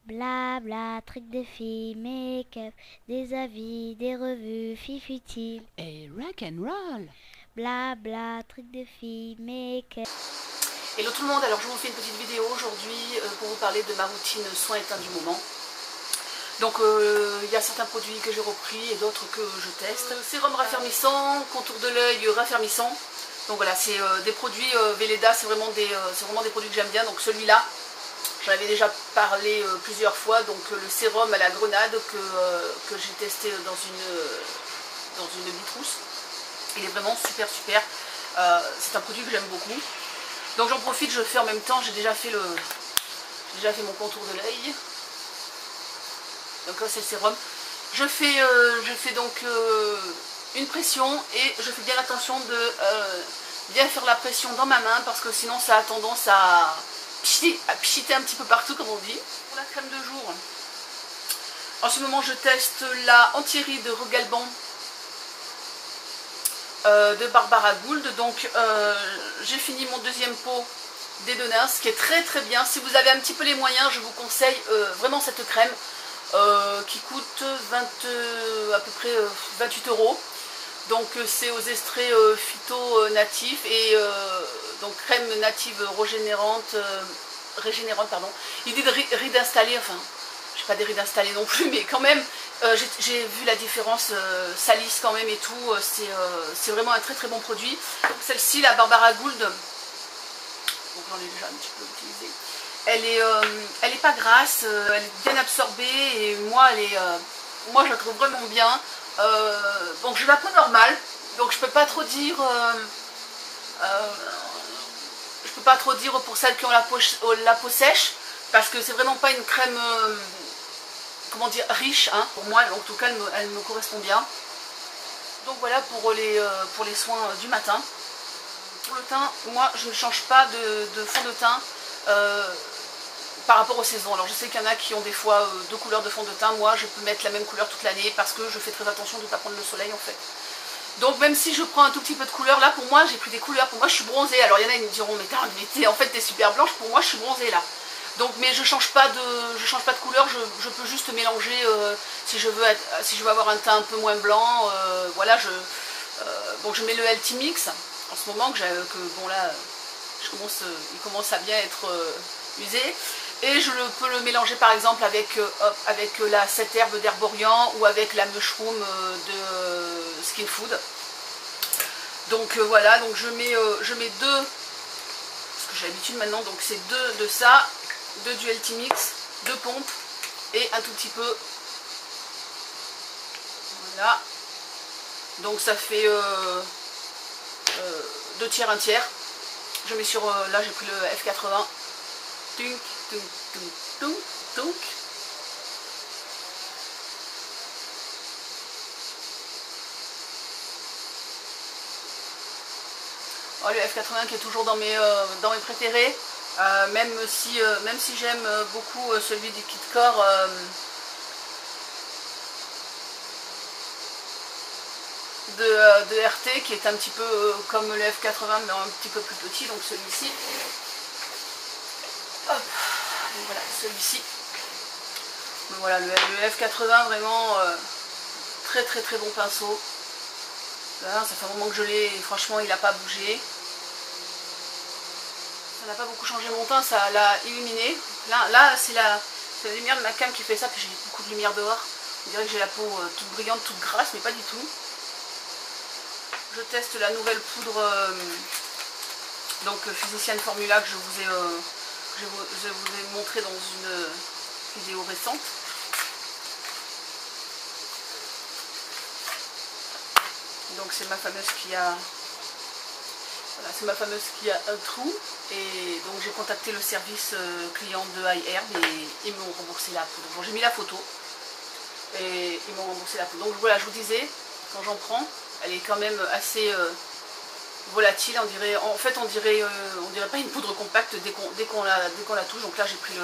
Blabla, trucs de filles, make-up, des avis, des revues, filles futiles. Et rock and roll. Blabla, trucs de filles, make-up. Hello tout le monde, alors je vous fais une petite vidéo aujourd'hui pour vous parler de ma routine soins éteints du moment. Donc il y a certains produits que j'ai repris et d'autres que je teste. Sérum raffermissant, contour de l'œil raffermissant. Donc voilà, c'est des produits Velleda, c'est vraiment des produits que j'aime bien. Donc celui-là, j'en avais déjà parlé plusieurs fois. Donc le sérum à la grenade que j'ai testé dans une bitrousse. Il est vraiment super. C'est un produit que j'aime beaucoup. Donc j'en profite, je fais en même temps, j'ai déjà fait mon contour de l'œil. Donc là c'est le sérum. Je fais donc une pression et je fais bien attention de bien faire la pression dans ma main parce que sinon ça a tendance à pchiter un petit peu partout comme on dit. Pour la crème de jour, en ce moment je teste la anti-rides Regalban de Barbara Gould. Donc j'ai fini mon deuxième pot d'Edenas qui est très bien. Si vous avez un petit peu les moyens, je vous conseille vraiment cette crème qui coûte à peu près 28 €. Donc c'est aux extraits phyto natifs et donc crème native régénérante pardon. Il dit de rides installées, enfin je n'ai pas des rides installées non plus, mais quand même j'ai vu la différence, ça lisse quand même et tout, c'est vraiment un très bon produit. Celle-ci, la Barbara Gould, donc j'en ai déjà un petit peu utilisé. Elle est pas grasse, elle est bien absorbée et moi je la trouve vraiment bien. Donc j'ai la peau normale, donc je peux pas trop dire pour celles qui ont la peau sèche, parce que c'est vraiment pas une crème comment dire, riche, hein. Pour moi en tout cas elle me correspond bien. Donc voilà pour les soins du matin. Pour le teint, moi je ne change pas de fond de teint par rapport aux saisons. Alors je sais qu'il y en a qui ont des fois deux couleurs de fond de teint. Moi je peux mettre la même couleur toute l'année parce que je fais très attention de ne pas prendre le soleil en fait. Donc même si je prends un tout petit peu de couleur, là pour moi j'ai pris des couleurs, pour moi je suis bronzée. Alors il y en a qui me diront mais en fait t'es super blanche, pour moi je suis bronzée là. Donc mais je change pas de couleur, je peux juste mélanger si je veux avoir un teint un peu moins blanc, voilà. Donc je mets le LT Mix en ce moment bon là il commence à bien être usé. Et je peux le mélanger par exemple avec la 7 herbes d'herborian ou avec la mushroom de Skin Food. Donc voilà, donc je mets deux, parce que j'ai l'habitude maintenant, donc c'est deux de ça, deux du LT Mix, deux pompes et un tout petit peu. Voilà. Donc ça fait 2 tiers, 1 tiers. Je mets sur, là j'ai pris le F80. Donc. Oh, le F80 qui est toujours dans mes préférés, même si j'aime beaucoup celui du Kitcore de RT qui est un petit peu comme le F80 mais un petit peu plus petit, donc celui-ci. Hop, donc voilà, celui-ci. Voilà, le F80 vraiment très bon pinceau. Là, ça fait un moment que je l'ai et franchement il n'a pas bougé. Ça n'a pas beaucoup changé mon teint, ça l'a illuminé. Là c'est la lumière de ma cam qui fait ça, puis j'ai beaucoup de lumière dehors. On dirait que j'ai la peau toute brillante, toute grasse, mais pas du tout. Je teste la nouvelle poudre donc Physician Formula que je vous ai montré dans une vidéo récente. Donc c'est ma fameuse qui a un trou, et donc j'ai contacté le service client de iHerb et ils m'ont remboursé la poudre. Bon, j'ai mis la photo et ils m'ont remboursé la poudre. Donc voilà, je vous disais, quand j'en prends, elle est quand même assez volatile. On dirait pas une poudre compacte dès qu'on la touche. Donc là j'ai pris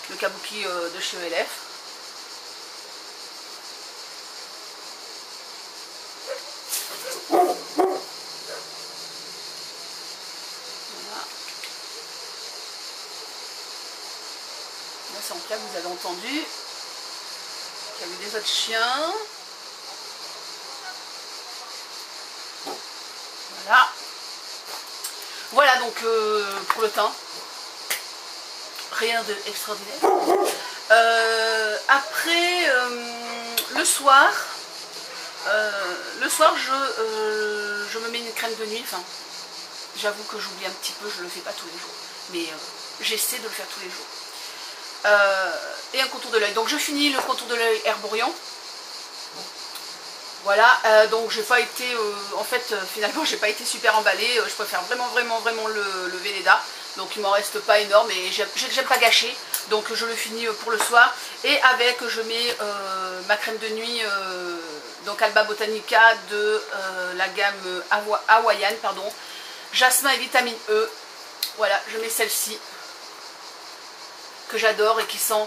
le Kabuki de chez ELF. c'est en clair, vous avez entendu. Il y a eu des autres chiens. Voilà. Voilà donc pour le teint. Rien d'extraordinaire. Après, le soir, je me mets une crème de nuit. Enfin, j'avoue que j'oublie un petit peu, je ne le fais pas tous les jours. Mais j'essaie de le faire tous les jours. Et un contour de l'œil. Donc je finis le contour de l'œil Herborian. Voilà, donc j'ai pas été, en fait finalement j'ai pas été super emballée, je préfère vraiment le Velleda, donc il m'en reste pas énorme et j'aime pas gâcher, donc je le finis pour le soir, et avec je mets ma crème de nuit, donc Alba Botanica de la gamme hawaïenne, pardon, jasmin et vitamine E, voilà, je mets celle-ci, que j'adore et qui sent,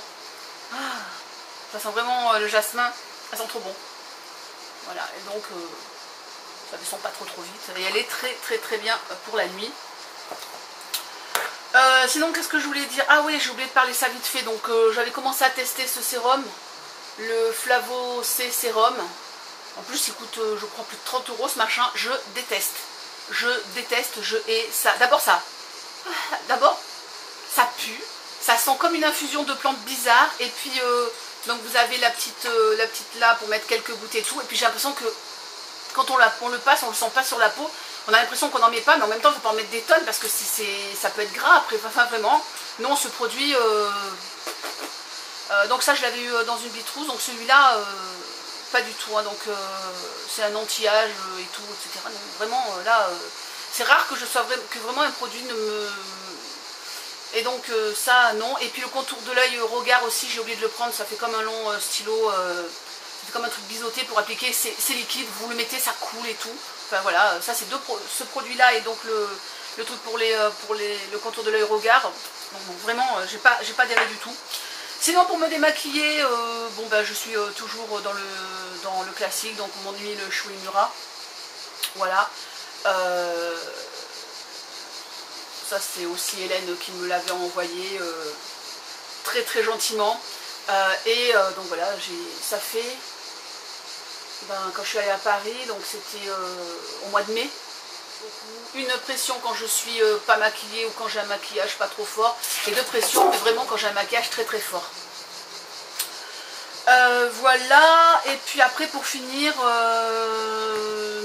ça sent vraiment le jasmin, ça sent trop bon. Voilà, et donc ça descend pas trop vite et elle est très bien pour la nuit. Sinon qu'est-ce que je voulais dire? Ah oui, j'ai oublié de parler ça vite fait. Donc j'avais commencé à tester ce sérum, le Flavo C sérum. En plus il coûte je crois plus de 30 € ce machin. Je déteste, je hais ça. D'abord ça pue, ça sent comme une infusion de plantes bizarres, et puis donc vous avez la petite là pour mettre quelques gouttes et tout, et puis j'ai l'impression que quand on le passe, on le sent pas sur la peau, on a l'impression qu'on n'en met pas, mais en même temps il faut pas en mettre des tonnes parce que ça peut être gras après, enfin vraiment, non, ce produit, donc ça je l'avais eu dans une Bitrouse, donc celui-là, pas du tout, hein, donc c'est un anti-âge et tout, etc. Donc, vraiment là, c'est rare que que vraiment un produit ne me... Et donc ça non, et puis le contour de l'œil regard aussi, j'ai oublié de le prendre, ça fait comme un long stylo, c'est comme un truc biseauté pour appliquer, c'est liquide, vous le mettez, ça coule et tout. Enfin voilà, ça c'est ce produit là et donc le truc pour le contour de l'œil regard. Donc vraiment j'ai pas d'erreur du tout. Sinon pour me démaquiller, bon ben je suis toujours dans le classique, donc mon huile Shui Mura. Voilà. Ça c'est aussi Hélène qui me l'avait envoyé très gentiment, donc voilà, ça fait quand je suis allée à Paris, donc c'était au mois de mai, une pression quand je suis pas maquillée ou quand j'ai un maquillage pas trop fort, et deux pressions mais vraiment quand j'ai un maquillage très fort. Voilà, et puis après pour finir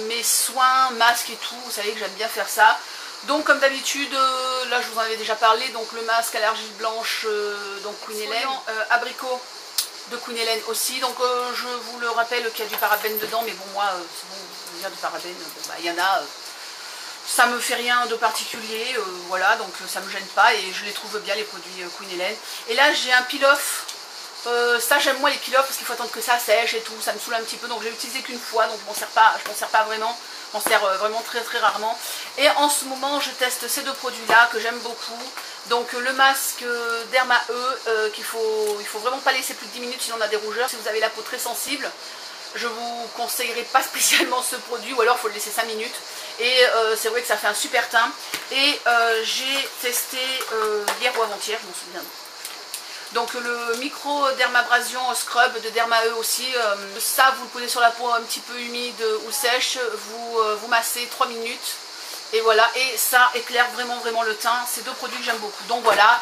mes soins, masques et tout, vous savez que j'aime bien faire ça. Donc comme d'habitude, là je vous en avais déjà parlé, donc le masque à l'argile blanche, donc Queen Hélène, abricot de Queen Hélène aussi, donc je vous le rappelle qu'il y a du parabène dedans, mais bon moi, c'est bon, il y a du parabène, bon, bah, il y en a, ça me fait rien de particulier, voilà, donc ça me gêne pas, et je les trouve bien les produits Queen Hélène. Et là j'ai un peel-off, ça j'aime moins les peel-off parce qu'il faut attendre que ça sèche et tout, ça me saoule un petit peu, donc j'ai utilisé qu'une fois, donc je m'en sers pas vraiment. On sert vraiment très rarement. Et en ce moment je teste ces deux produits là que j'aime beaucoup. Donc le masque Derma E il faut vraiment pas laisser plus de 10 minutes sinon on a des rougeurs. Si vous avez la peau très sensible, je vous conseillerais pas spécialement ce produit, ou alors il faut le laisser 5 minutes. Et c'est vrai que ça fait un super teint. Et j'ai testé hier ou avant-hier, je m'en souviens. Donc le micro dermabrasion scrub de Derma E aussi, ça vous le posez sur la peau un petit peu humide ou sèche, vous massez 3 minutes et voilà, et ça éclaire vraiment le teint. C'est deux produits que j'aime beaucoup. Donc voilà,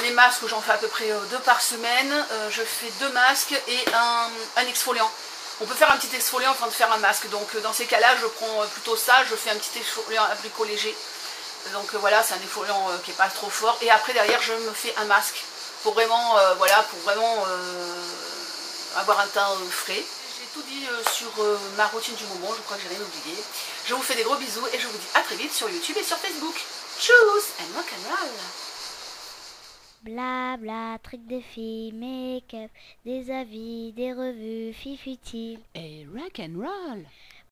les masques j'en fais à peu près 2 par semaine, je fais 2 masques et un exfoliant. On peut faire un petit exfoliant avant de faire un masque, donc dans ces cas là je prends plutôt ça, je fais un petit exfoliant abricot léger. Donc voilà, c'est un exfoliant qui n'est pas trop fort, et après derrière je me fais un masque pour vraiment, voilà, pour vraiment avoir un teint frais. J'ai tout dit sur ma routine du moment, je crois que j'ai rien oublié. Je vous fais des gros bisous et je vous dis à très vite sur YouTube et sur Facebook. Tchuss and rock'n'roll. Blabla, trucs de filles, make-up, des avis, des revues, filles futiles. Et rock'n'roll.